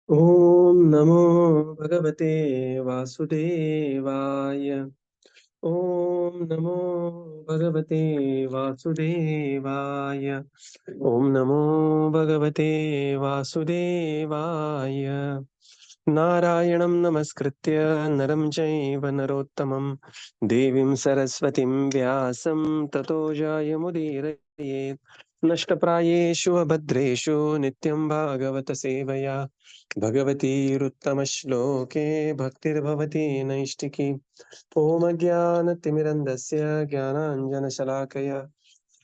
Om Namo Bhagavate Vasudevaya. Om Namo Bhagavate Vasudevaya. Om Namo Bhagavate Vasudevaya. Narayanam Namaskritya Naram Chaiva Narottamam Devim Saraswatim Vyasam Tato Jayamudiraye Nashtaprayeshu Abhadreshu Nityam Bhagavata Sevaya Bhagavati Ruttama-shloke Bhaktir-bhavati Naishtiki Om Ajnana-timirandasya Jnana-anjana-shalakaya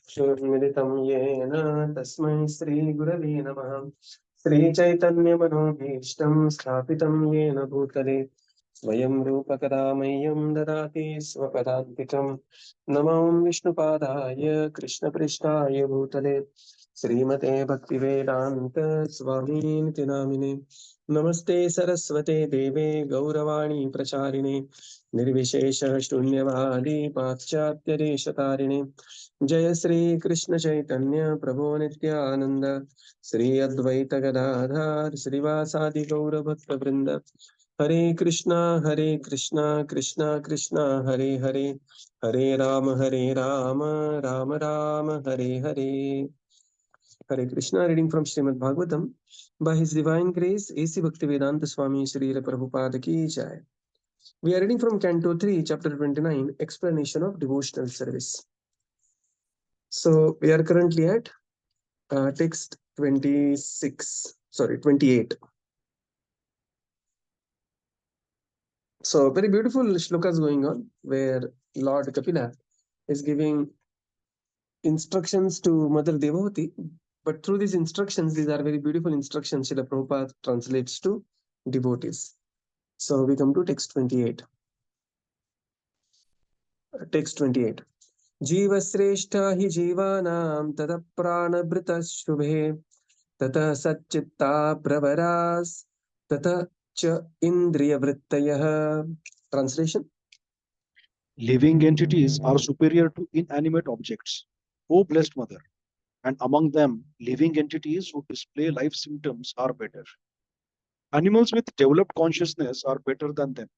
Shurmilitam Yena Tasmai Shri Gurave Namaha Shri Chaitanya Manobhishtam Sthapitam Yena Bhutale Swayam Rupa Kadamayyam Dadati Swapadantikam Namam Vishnupadaya Krishna Prishtaya Bhutale Srimate Bhaktivedanta Swami Niti Namine Namaste Saraswate Deve Gauravani Pracharine Nirvishesha Shunyavadi Paschatya Deshatarine Jaya Sri Krishna Chaitanya Prabhu Nityananda Sri Advaita Gadadhar Srivasadi Gaura Bhakta Vrinda Hare Krishna Krishna Krishna Hare Hare Hare Rama Rama Rama Hare Hare Hare Krishna. Reading from Śrīmad-Bhāgavatam. By His Divine Grace, A.C. Bhaktivedanta Swami Srila Prabhupada Ki Jai. We are reading from Canto 3, Chapter 29, Explanation of Devotional Service. So we are currently at text 28. So very beautiful shlokas going on where Lord Kapila is giving instructions to Mother Devahūti, but through these instructions, these are very beautiful instructions Srila Prabhupada translates to devotees. So we come to text 28. Text 28. जीवश्रेष्ठा हि जीवानां ततः प्राणभृतः शुभे ततः सच्चित्ता प्रवरास् ततः च इन्द्रियवृत्तयः. Translation. Living entities are superior to inanimate objects, O blessed mother, and among them, living entities who display life symptoms are better. Animals with developed consciousness are better than them,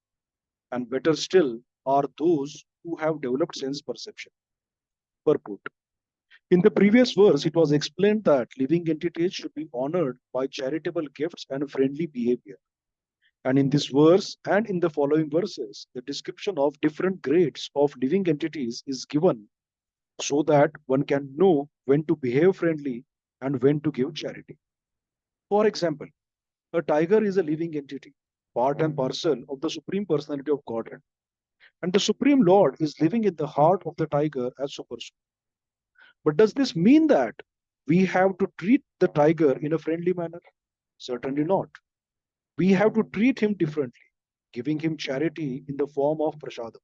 and better still are those who have developed sense perception. Purport. In the previous verse, it was explained that living entities should be honored by charitable gifts and friendly behavior. And in this verse and in the following verses, the description of different grades of living entities is given so that one can know when to behave friendly and when to give charity. For example, a tiger is a living entity, part and parcel of the Supreme Personality of Godhead. And the Supreme Lord is living in the heart of the tiger as Supersoul. But does this mean that we have to treat the tiger in a friendly manner? Certainly not. We have to treat him differently, giving him charity in the form of prasadam.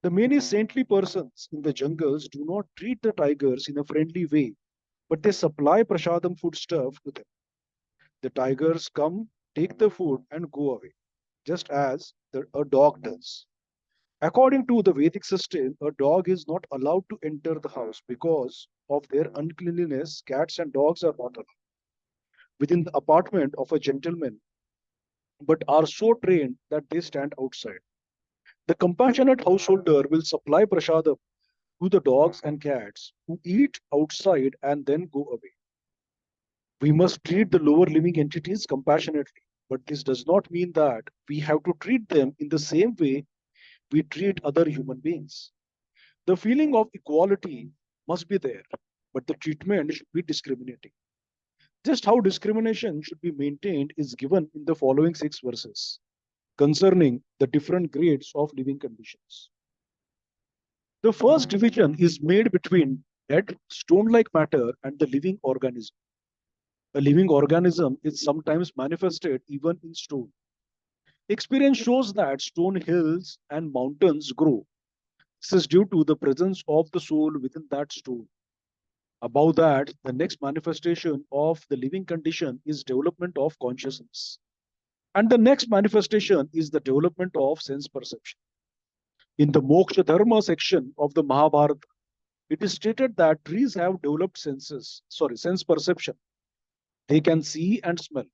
The many saintly persons in the jungles do not treat the tigers in a friendly way, but they supply prasadam foodstuff to them. The tigers come, take the food, and go away, just as a dog does. According to the Vedic system, a dog is not allowed to enter the house because of their uncleanliness. Cats and dogs are not allowed within the apartment of a gentleman, but are so trained that they stand outside. The compassionate householder will supply prasadam to the dogs and cats who eat outside and then go away. We must treat the lower living entities compassionately, but this does not mean that we have to treat them in the same way we treat other human beings. The feeling of equality must be there, but the treatment should be discriminating. Just how discrimination should be maintained is given in the following 6 verses concerning the different grades of living conditions. The first division is made between dead, stone-like matter and the living organism. A living organism is sometimes manifested even in stone. Experience shows that stone hills and mountains grow. This is due to the presence of the soul within that stone. Above that, the next manifestation of the living condition is development of consciousness. And the next manifestation is the development of sense perception. In the Moksha Dharma section of the Mahabharata, it is stated that trees have developed sense perception. They can see and smell.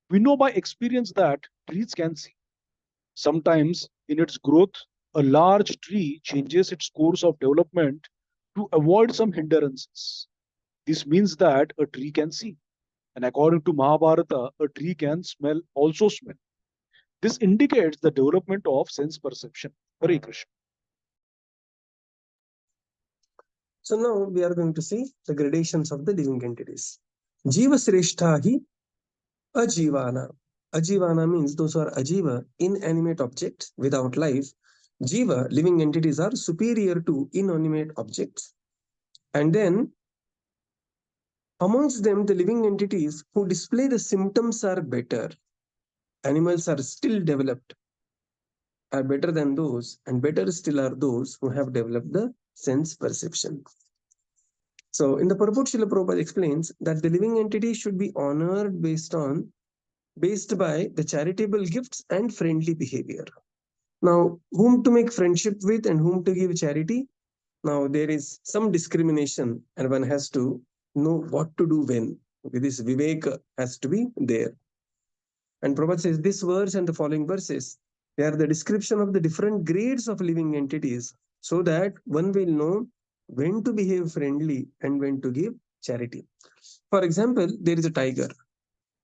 We know by experience that trees can see. Sometimes, in its growth, a large tree changes its course of development to avoid some hindrances. This means that a tree can see. And according to Mahabharata, a tree can also smell. This indicates the development of sense perception. Hare Krishna. So now we are going to see the gradations of the living entities. Jiva Sreshtahi Ajivana. Ajivana means those who are ajiva, inanimate objects without life. Jiva, living entities, are superior to inanimate objects. And then amongst them, the living entities who display the symptoms are better. Animals are still developed, are better than those, and better still are those who have developed the sense perception. So, in the purport, Srila Prabhupada explains that the living entity should be honored based by the charitable gifts and friendly behavior. Now, whom to make friendship with and whom to give charity? Now, there is some discrimination, and one has to know what to do when. Okay, this viveka has to be there. And Prabhupada says this verse and the following verses, they are the description of the different grades of living entities, so that one will know when to behave friendly and when to give charity. For example, there is a tiger,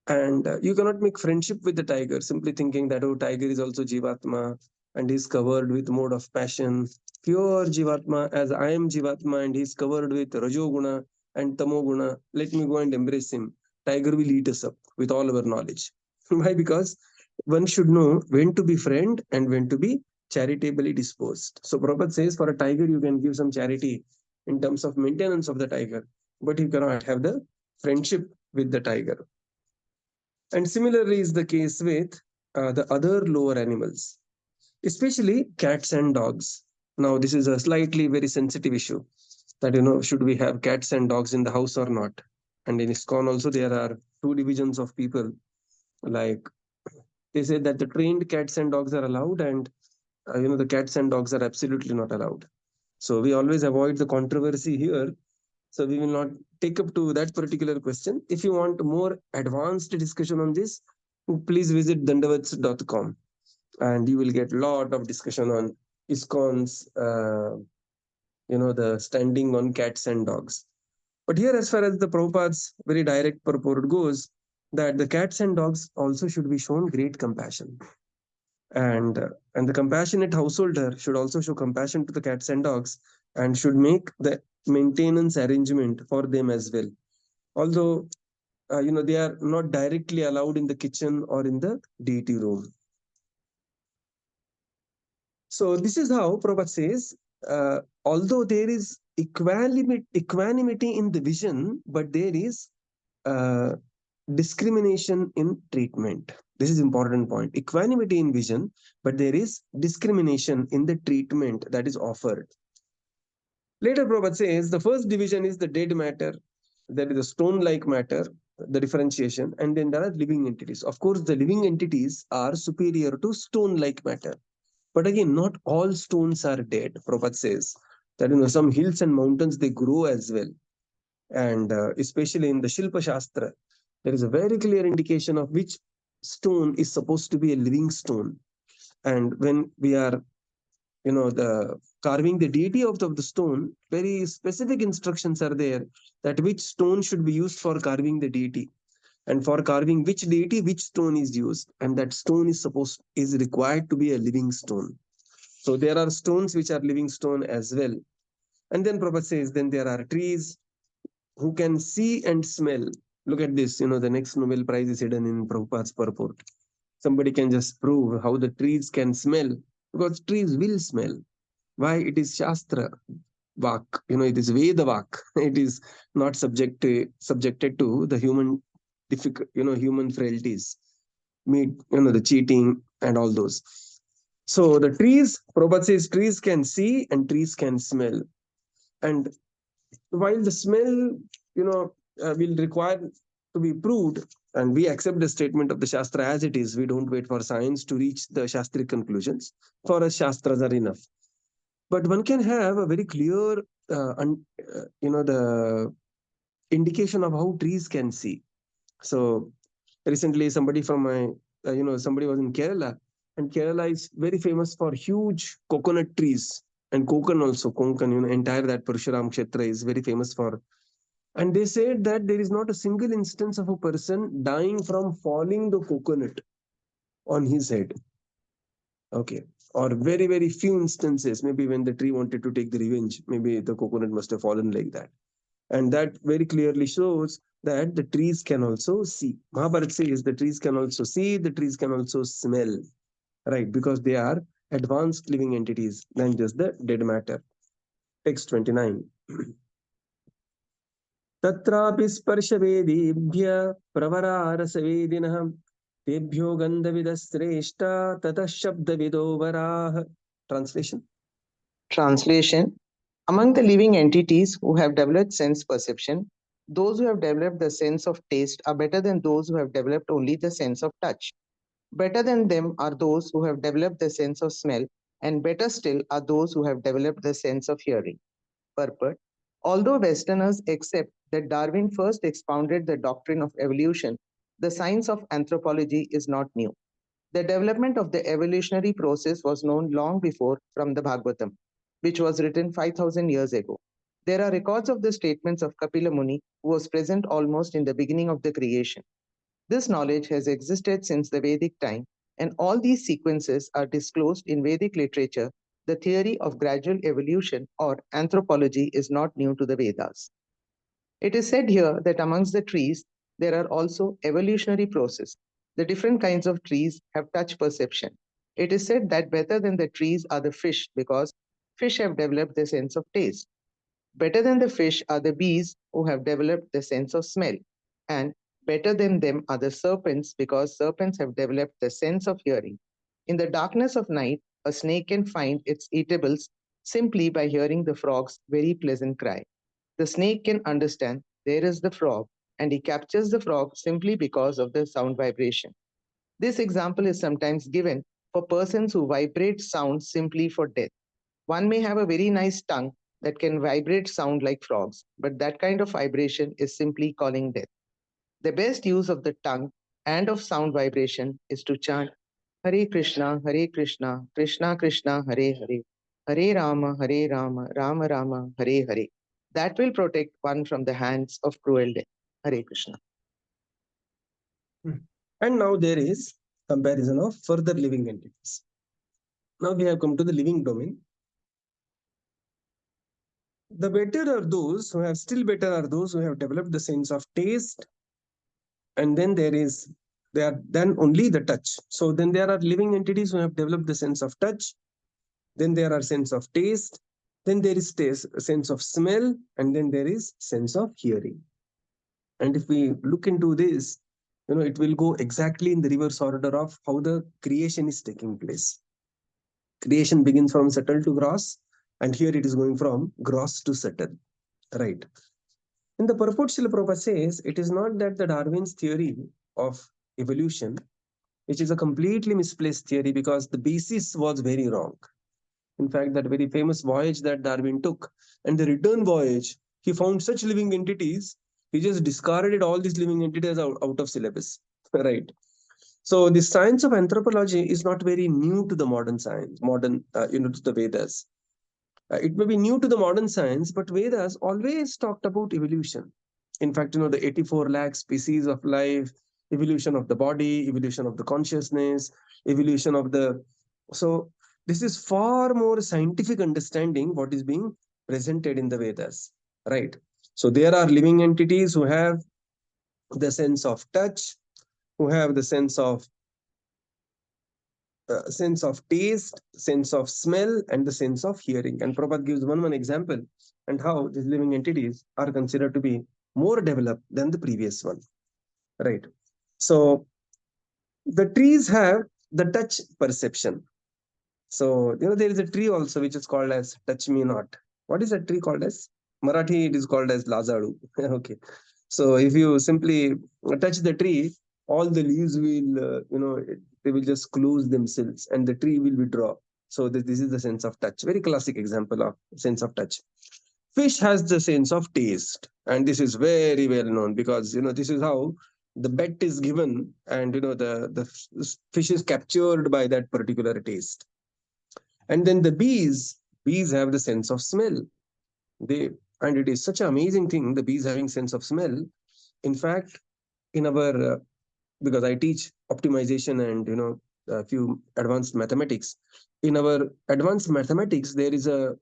and you cannot make friendship with the tiger simply thinking that, oh, tiger is also Jivatma and is covered with mode of passion. Pure Jivatma, as I am Jivatma, and he is covered with Rajoguna and Tamoguna. Let me go and embrace him. Tiger will eat us up with all our knowledge. Why? Because one should know when to be friend and when to be charitably disposed. So Prabhupada says for a tiger, you can give some charity in terms of maintenance of the tiger, but you cannot have the friendship with the tiger. And similarly is the case with the other lower animals, especially cats and dogs. Now, this is a slightly very sensitive issue that, should we have cats and dogs in the house or not? And in ISKCON also, there are two divisions of people. Like they say that the trained cats and dogs are allowed, and the cats and dogs are absolutely not allowed. So we always avoid the controversy here. So we will not take up to that particular question. If you want more advanced discussion on this, please visit dandavats.com and you will get a lot of discussion on ISKCON's, the standing on cats and dogs. But here, as far as the Prabhupada's very direct purport goes, that the cats and dogs also should be shown great compassion. And the compassionate householder should also show compassion to the cats and dogs and should make the maintenance arrangement for them as well. Although they are not directly allowed in the kitchen or in the deity room. So this is how Prabhupada says, although there is equanimity in the vision, but there is uh, discrimination in treatment. This is important point. Equanimity in vision, but there is discrimination in the treatment that is offered. Later, Prabhupada says the first division is the dead matter, that is the stone-like matter, the differentiation, and then there are living entities. Of course, the living entities are superior to stone-like matter. But again, not all stones are dead. Prabhupada says that some hills and mountains, they grow as well. And especially in the Shilpa Shastra, there is a very clear indication of which stone is supposed to be a living stone. And when we are, the carving the deity of the stone, very specific instructions are there that which stone should be used for carving the deity. And for carving which deity, which stone is used. And that stone is required to be a living stone. So there are stones which are living stone as well. And then Prabhupada says, then there are trees who can see and smell. Look at this, the next Nobel Prize is hidden in Prabhupada's purport. Somebody can just prove how the trees can smell, because trees will smell. Why? It is Shastra Vak, it is Veda Vak. It is not subjected to the human human frailties, the cheating and all those. So the trees, Prabhupada says, trees can see and trees can smell. And while the smell, will require to be proved, and we accept the statement of the Shastra as it is, we don't wait for science to reach the Shastric conclusions. For us, Shastras are enough. But one can have a very clear, the indication of how trees can see. So Recently, somebody from my, somebody was in Kerala, and Kerala is very famous for huge coconut trees and Konkan also. Konkan, entire that Parshuram Kshetra is very famous for. And they said that there is not a single instance of a person dying from falling the coconut on his head. Okay. Or very, very few instances, maybe when the tree wanted to take the revenge, maybe the coconut must have fallen like that. And that very clearly shows that the trees can also see. Mahabharata says the trees can also see, the trees can also smell, right? Because they are advanced living entities than just the dead matter. Text 29. तत्रापि स्पर्शवेदीभ्य प्रवरारसवेदिनः तेभ्यो गन्धविदश्रेष्ठा ततः शब्दविदो वराः. Translation. Translation: among the living entities who have developed sense perception, those who have developed the sense of taste are better than those who have developed only the sense of touch. Better than them are those who have developed the sense of smell, and better still are those who have developed the sense of hearing. Purport: although Westerners accept that Darwin first expounded the doctrine of evolution, the science of anthropology is not new. The development of the evolutionary process was known long before from the Bhagavatam, which was written 5,000 years ago. There are records of the statements of Kapila Muni, who was present almost in the beginning of the creation. This knowledge has existed since the Vedic time, and all these sequences are disclosed in Vedic literature. The theory of gradual evolution or anthropology is not new to the Vedas. It is said here that amongst the trees, there are also evolutionary processes. The different kinds of trees have touch perception. It is said that better than the trees are the fish because fish have developed the sense of taste. Better than the fish are the bees who have developed the sense of smell. And better than them are the serpents because serpents have developed the sense of hearing. In the darkness of night, a snake can find its eatables simply by hearing the frog's very pleasant cry. The snake can understand there is the frog, and he captures the frog simply because of the sound vibration. This example is sometimes given for persons who vibrate sound simply for death. One may have a very nice tongue that can vibrate sound like frogs, but that kind of vibration is simply calling death. The best use of the tongue and of sound vibration is to chant Hare Krishna, Krishna Krishna, Hare Hare, Hare Rama, Rama Rama, Hare Hare. That will protect one from the hands of cruel death. Hare Krishna. And now there is comparison of further living entities. Now we have come to the living domain. The better are those who have still better are those who have developed the sense of taste, and then they are then only the touch. So then there are living entities who have developed the sense of touch, then there are sense of taste, then there is sense of smell, and then there is sense of hearing. And if we look into this, it will go exactly in the reverse order of how the creation is taking place. Creation begins from subtle to gross, and here it is going from gross to subtle, right? In the purport, Srila Prabhupada says it is not that the Darwin's theory of evolution, which is a completely misplaced theory because the basis was very wrong. In fact, that very famous voyage that Darwin took, and the return voyage, he found such living entities, he just discarded all these living entities out of syllabus, right? So the science of anthropology is not very new to the modern science, to the Vedas. It may be new to the modern science, but Vedas always talked about evolution. In fact, the 84 lakh species of life, evolution of the body, evolution of the consciousness, evolution of the... So this is far more scientific understanding what is being presented in the Vedas, right? So there are living entities who have the sense of touch, who have the sense of taste, sense of smell, and the sense of hearing. And Prabhupada gives one example and how these living entities are considered to be more developed than the previous one, right? So the trees have the touch perception. So there is a tree also which is called as touch me not. What is that tree called as? Marathi it is called as lazadu. Okay. So if you simply touch the tree, all the leaves will they will just close themselves and the tree will withdraw. So this is the sense of touch. Very classic example of sense of touch. Fish has the sense of taste, and this is very well known because this is how the bet is given, and the fish is captured by that particular taste. And then the bees have the sense of smell. They and it is such an amazing thing, the bees having sense of smell. In fact, in our because I teach optimization and a few advanced mathematics. In our advanced mathematics, there is a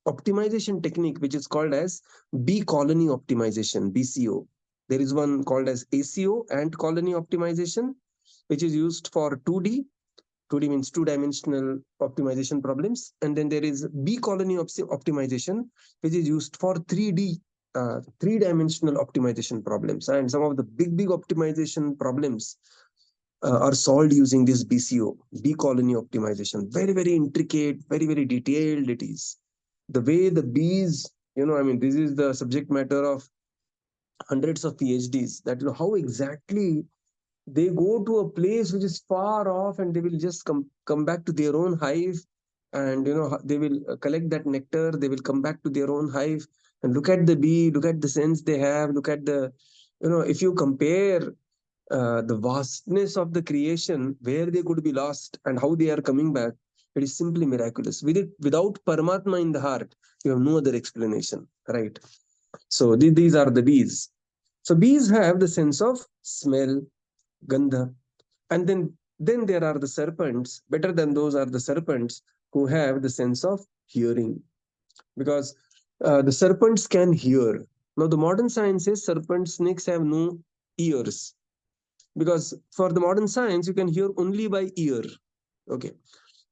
optimization technique which is called as bee colony optimization, BCO. There is one called as ACO, ant colony optimization, which is used for 2D. 2D means two-dimensional optimization problems, and then there is bee colony optimization, which is used for 3D, three-dimensional optimization problems. And some of the big optimization problems are solved using this BCO, bee colony optimization. Very intricate, very detailed it is. The way the bees, I mean, this is the subject matter of hundreds of PhDs, that how exactly they go to a place which is far off, and they will just come back to their own hive, and they will collect that nectar. They will come back to their own hive and look at the bee, look at the sense they have, look at the if you compare the vastness of the creation, where they could be lost and how they are coming back, it is simply miraculous. Without Paramatma in the heart, you have no other explanation, right? So these are the bees. So bees have the sense of smell, gandha, and then there are the serpents. Better than those are the serpents who have the sense of hearing, because the serpents can hear. Now the modern science says serpents, snakes have no ears, because for the modern science you can hear only by ear. Okay,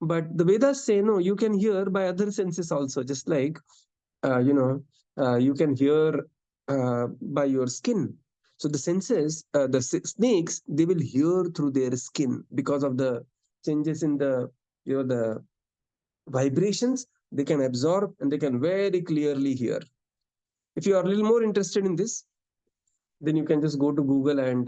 but the Vedas say no, you can hear by other senses also, just like uh, you know you can hear by your skin. So the senses, the snakes, they will hear through their skin because of the changes in the the vibrations. They can absorb and they can very clearly hear. If you are a little more interested in this, then you can just go to Google and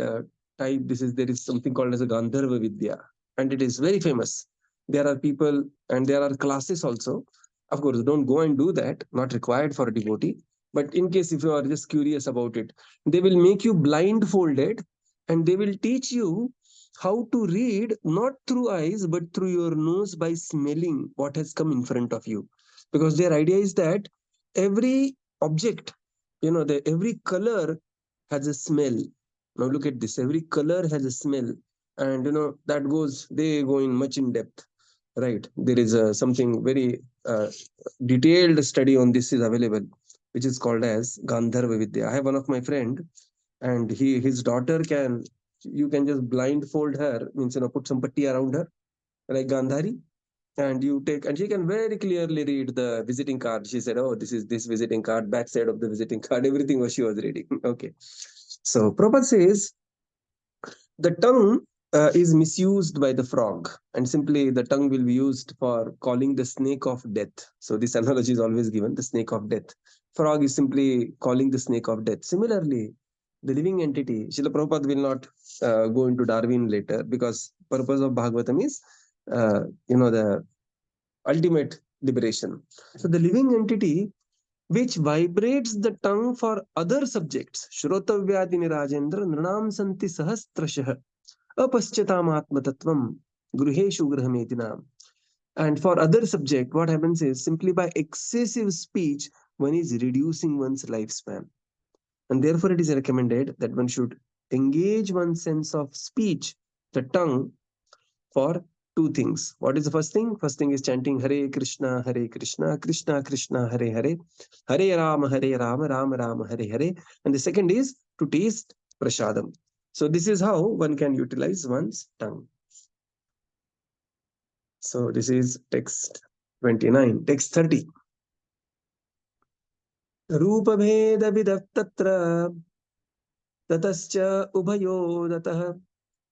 type this. Is there is something called as a Gandharva Vidya, and it is very famous. There are people and there are classes also. Of course, don't go and do that, not required for a devotee. But in case if you are just curious about it, they will make you blindfolded, and they will teach you how to read not through eyes but through your nose by smelling what has come in front of you. Because their idea is that every object, the every color has a smell. Now look at this. Every color has a smell, and that goes. They go in much in depth, right? There is something very detailed study on this is available, which is called as Gandharva Vidya. I have one of my friend, and his daughter can. You can just blindfold her, means put some patti around her like Gandhari, and you take, and she can very clearly read the visiting card. She said, oh, this is this visiting card, backside of the visiting card, everything was she was reading. Okay, so Prabhupada says the tongue is misused by the frog, and simply the tongue will be used for calling the snake of death. So this analogy is always given, the snake of death. Frog is simply calling the snake of death. Similarly, the living entity, Srila Prabhupada will not go into Darwin later, because purpose of Bhagavatam is the ultimate liberation. So the living entity which vibrates the tongue for other subjects, Shrotavyadini Rajendra Nranam Santi Sahasrashah Apaschatamatmatattvam Gruheshu Grahametinam. And for other subject, what happens is simply by excessive speech, one is reducing one's lifespan. And therefore, it is recommended that one should engage one's sense of speech, the tongue, for two things. What is the first thing? First thing is chanting Hare Krishna, Krishna Krishna, Hare Hare, Hare Rama, Rama Rama, Hare Hare. And the second is to taste prasadam. So this is how one can utilize one's tongue. So this is text 29. Text 30. Rupa bheda vidat tatra tatascha ubhayo datah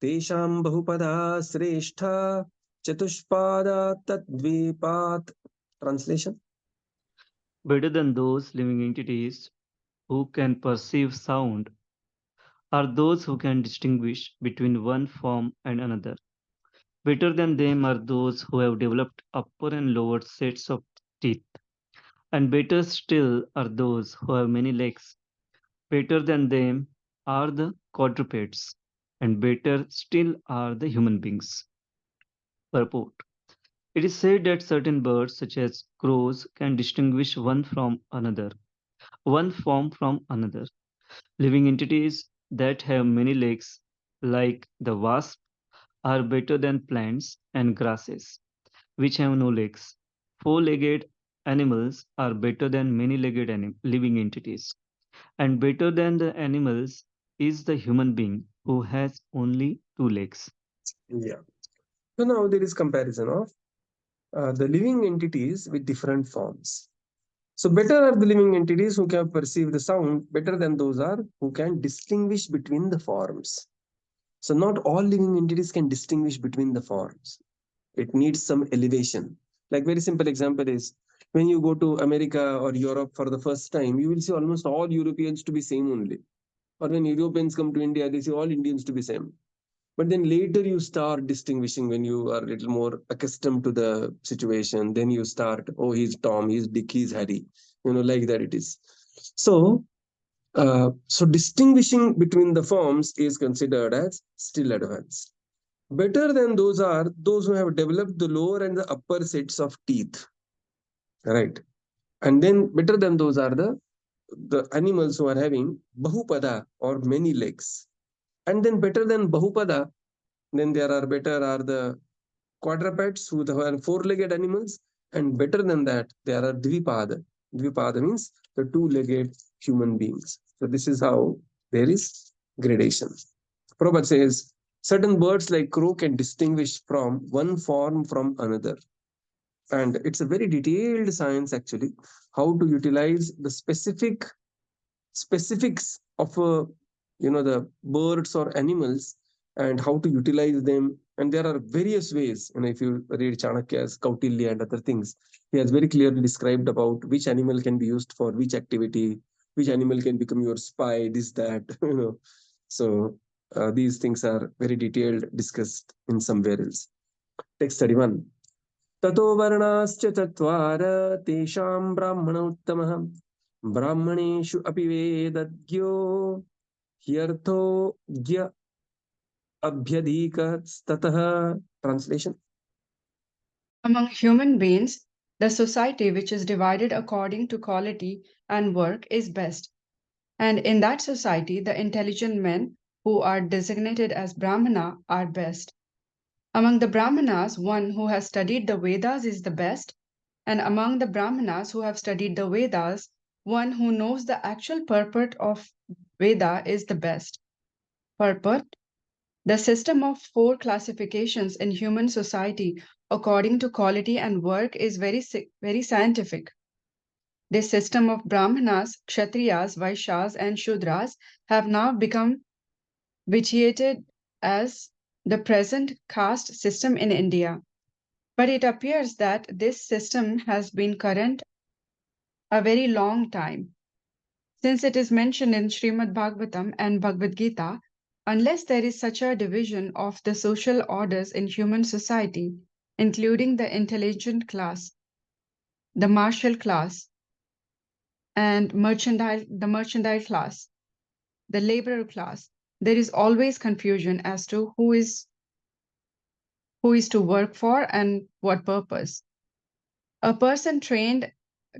tesham bahupada sreshta chatushpada tadvipat. Translation. Better than those living entities who can perceive sound are those who can distinguish between one form and another. Better than them are those who have developed upper and lower sets of teeth. And better still are those who have many legs. Better than them are the quadrupeds. and better still are the human beings. Purport. It is said that certain birds, such as crows, can distinguish one from another, one form from another. Living entities that have many legs, like the wasp, are better than plants and grasses, which have no legs. Four-legged animals are better than many-legged living entities, and better than the animals is the human being who has only two legs. Yeah. So now there is comparison of the living entities with different forms. So better are the living entities who can perceive the sound, better than those are who can distinguish between the forms. So not all living entities can distinguish between the forms. It needs some elevation. Like very simple example is when you go to America or Europe for the first time, you will see almost all Europeans to be same only. Or when Europeans come to India, they see all Indians to be same. But then later you start distinguishing when you are a little more accustomed to the situation. Then you start, oh, he's Tom, he's Dick, he's Harry. Like that it is. So distinguishing between the forms is considered as still advanced. Better than those are those who have developed the lower and the upper sets of teeth, right? And then better than those are the animals who are having bahupada or many legs. And then better than bahupada, then there are better are the quadrupeds who are four-legged animals, and better than that, there are dvipada. Dvipada means the two-legged human beings. So this is how there is gradation. Prabhupada says certain birds like crow can distinguish from one form from another. And it's a very detailed science actually, how to utilize the specifics of the birds or animals and how to utilize them. And there are various ways. And if you read Chanakya's Kautilya and other things, he has very clearly described about which animal can be used for which activity, which animal can become your spy, this, that, So these things are very detailed, discussed in somewhere else. Text 31. ततो वर्णाश्च चत्वार तेषां ब्राह्मणोत्तमः ब्राह्मणेषु अपि वेदज्ञो ह्यर्थो ज्ञ अभ्यधीकस्ततः. Translation. Among human beings, the society which is divided according to quality and work is best. And in that society, the intelligent men who are designated as Brahmana are best. Among the Brahmanas, one who has studied the Vedas is the best. And among the Brahmanas who have studied the Vedas, one who knows the actual purport of Veda is the best. Purport. The system of four classifications in human society according to quality and work is very scientific. This system of Brahmanas, Kshatriyas, Vaishyas, and Shudras have now become vitiated as the present caste system in India. But it appears that this system has been current a very long time. Since it is mentioned in Śrīmad-Bhāgavatam and Bhagavad Gita, unless there is such a division of the social orders in human society, including the intelligent class, the martial class, and the mercantile class, the laborer class, there is always confusion as to who is to work for and what purpose. A person trained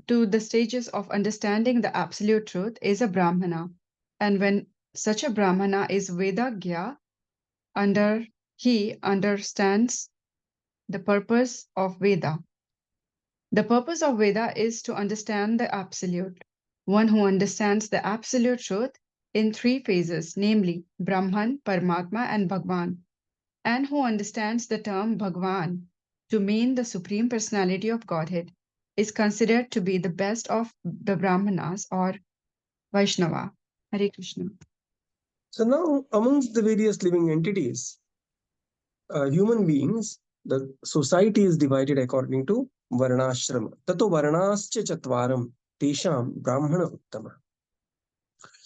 to the stages of understanding the absolute truth is a Brahmana, and when such a Brahmana is Vedagya, he understands the purpose of Veda. The purpose of Veda is to understand the absolute. One who understands the absolute truth in three phases, namely Brahman, Paramātmā, and Bhagavan, and who understands the term Bhagavan to mean the Supreme Personality of Godhead, is considered to be the best of the Brahmanas or Vaishnava. Hare Krishna. So now amongst the various living entities, human beings, the society is divided according to varnashrama. Tato varnascha chatvaram tesham brahmana uttama.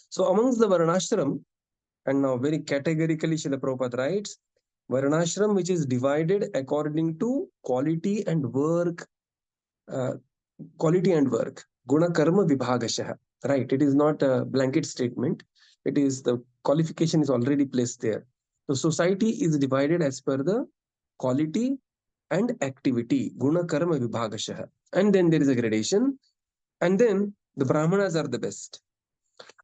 So amongst the varnashram, and now very categorically Srila Prabhupada writes, varnashram which is divided according to quality and work, guna karma vibhagashaha. Right, it is not a blanket statement. It is the qualification is already placed there. The society is divided as per the quality and activity, guna karma vibhagashah. And then there is a gradation, and then the Brahmanas are the best.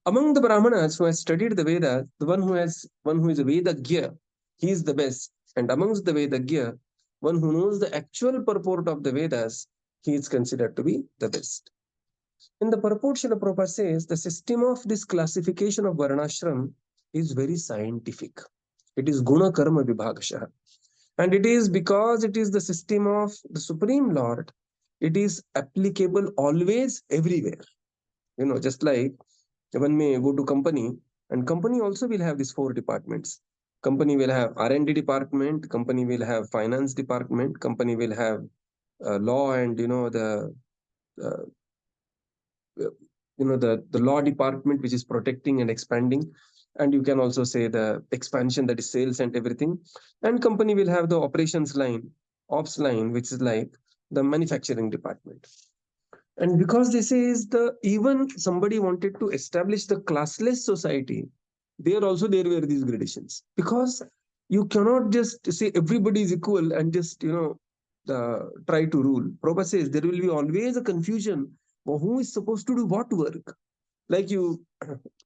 Among the Brahmanas who has studied the Vedas, the one who is a Vedagya, he is the best. And amongst the Vedagya, one who knows the actual purport of the Vedas, he is considered to be the best. In the purport, Srila Prabhupada says the system of this classification of Varnashram is very scientific. It is Guna Karma Vibhagashah. And it is because it is the system of the Supreme Lord, it is applicable always, everywhere. Just like one may go to company, and company also will have these 4 departments. Company will have R&D department, company will have finance department, company will have law and the law department, which is protecting and expanding. And you can also say the expansion, that is sales and everything. And company will have the operations line, ops line, which is like the manufacturing department. And because this is even somebody wanted to establish the classless society, there were these gradations. Because you cannot just say everybody is equal and just, try to rule. Prabhupada says there will be always a confusion for who is supposed to do what work. Like you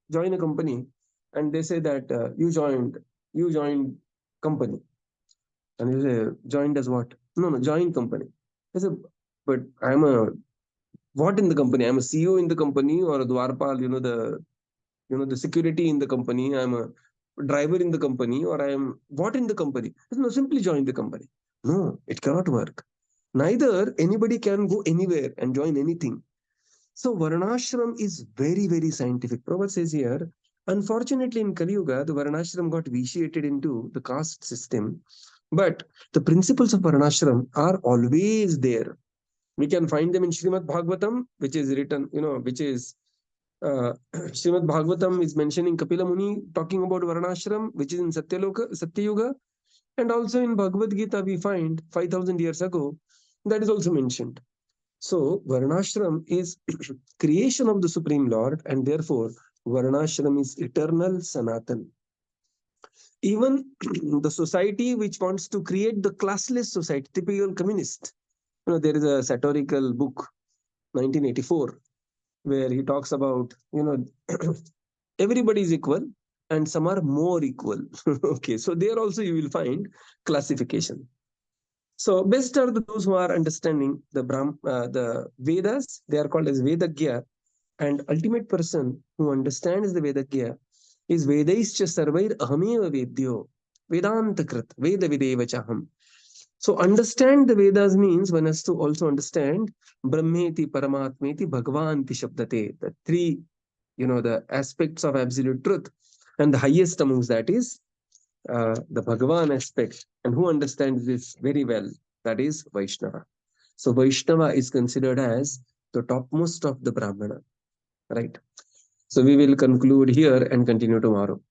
join a company and they say that you joined company. And you say, joined as what? No, join company. I say, but I'm what in the company? I'm a CEO in the company, or a Dwarpal, the security in the company. I'm a driver in the company, or I am what in the company? No, simply join the company. No, it cannot work. Neither anybody can go anywhere and join anything. So Varnashram is very, very scientific. Prabhupada says here, unfortunately in Kali Yuga, the Varnashram got vitiated into the caste system. But the principles of Varnashram are always there. We can find them in Śrīmad-Bhāgavatam, which is written, Śrīmad-Bhāgavatam is mentioning Kapila Muni talking about Varnashram, which is in Satyayuga. And also in Bhagavad Gita, we find 5,000 years ago, that is also mentioned. So Varnashram is creation of the Supreme Lord, and therefore Varnashram is eternal, Sanatan. Even the society which wants to create the classless society, typical communist, there is a satirical book, 1984, where he talks about, everybody is equal and some are more equal. Okay, so there also you will find classification. So best are those who are understanding the Vedas. They are called as Vedagya, and ultimate person who understands the Vedagya is Vedaischa sarvair ahameva vedyo, Vedanta krit, Veda videva chaham. So understand the Vedas means one has to also understand Brahmeti, Paramātmēti, Bhagavanti Shabdate, the 3, the aspects of absolute truth. And the highest amongst that is the Bhagavan aspect. And who understands this very well? That is Vaishnava. So Vaishnava is considered as the topmost of the Brahmana. Right? So we will conclude here and continue tomorrow.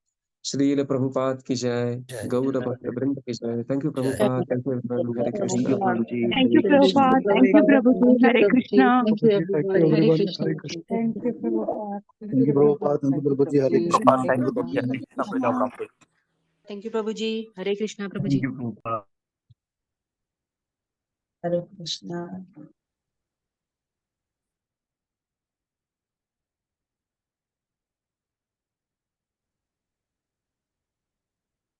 Srila Prabhupada ki jai, Gaura Bhakta Vrinda ki jai. Thank you, Prabhupada. Thank you, everyone. Hare Thank Krishna. you, Prabhuji. Thank you, Prabhupada. Thank you, Prabhuji. Hare Krishna. Thank you, everyone. Hare everyone. Krishna. Hare Krishna. Thank you, Prabhupada. Thank you, Prabhupada. Thank you, Prabhuji. Hare Krishna. Prabhupada, Thank thank you, you. Prabhuji. Hare Krishna, Prabhupada, Prabhupada. Thank you, Prabhuji. Hare Krishna, Thank Prabhuji. you, Prabhupada. Hare Krishna.